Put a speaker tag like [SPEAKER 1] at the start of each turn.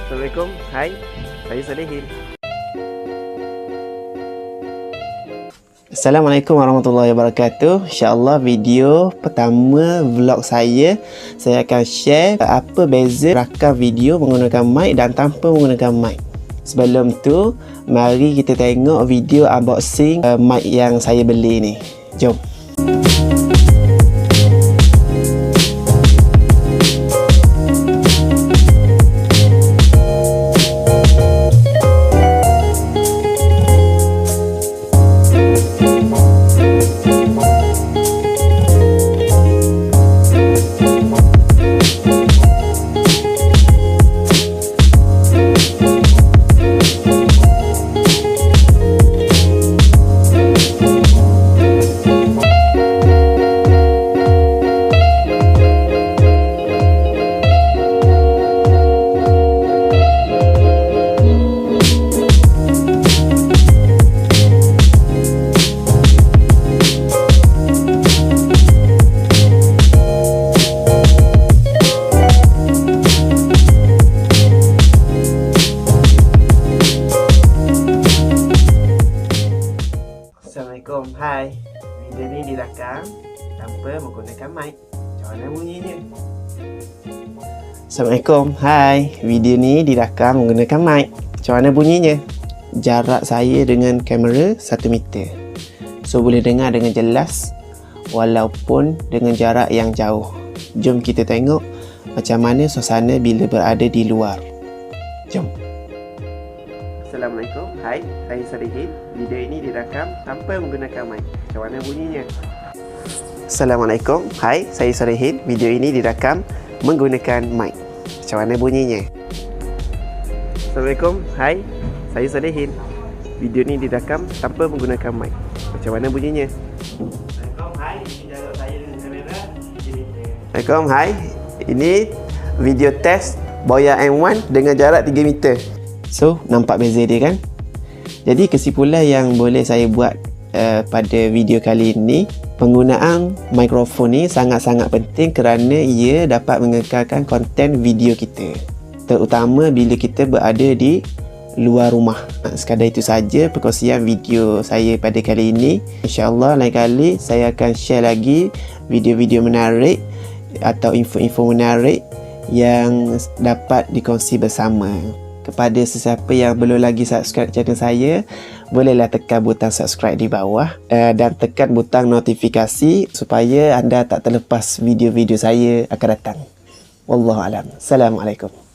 [SPEAKER 1] Assalamualaikum. Hai, saya Salihin.
[SPEAKER 2] Assalamualaikum warahmatullahi wabarakatuh. InsyaAllah video pertama vlog saya akan share apa beza rakam video menggunakan mic dan tanpa menggunakan mic. Sebelum tu, mari kita tengok video unboxing mic yang saya beli ni. Jom. Assalamualaikum. Hai. Video ni dirakam tanpa menggunakan mic. Macam mana bunyinya? Assalamualaikum. Hai. Video ni dirakam menggunakan mic. Macam mana bunyinya? Jarak saya dengan kamera 1 meter. So boleh dengar dengan jelas walaupun dengan jarak yang jauh. Jom kita tengok macam mana suasana bila berada di luar. Jom. Assalamualaikum. Hai, saya Salihin. Video ini dirakam tanpa menggunakan mic. Macam mana bunyinya? Assalamualaikum. Hai, saya Salihin. Video ini dirakam menggunakan mic. Macam mana bunyinya? Assalamualaikum. Hai, saya Salihin. Video ini dirakam tanpa menggunakan mic. Macam mana bunyinya? Assalamualaikum. Hai, jarak saya dengan kamera 3 meter. Assalamualaikum. Hai, ini video test Boya M1 dengan jarak 3 meter. So, nampak beza dia kan? Jadi, kesimpulan yang boleh saya buat pada video kali ini, penggunaan mikrofon ni sangat-sangat penting kerana ia dapat mengekalkan konten video kita. Terutama bila kita berada di luar rumah. Sekadar itu saja perkongsian video saya pada kali ini. InsyaAllah lain kali saya akan share lagi video-video menarik atau info-info menarik yang dapat dikongsi bersama. Kepada sesiapa yang belum lagi subscribe channel saya, bolehlah tekan butang subscribe di bawah dan tekan butang notifikasi supaya anda tak terlepas video-video saya akan datang. Wallahualam. Assalamualaikum.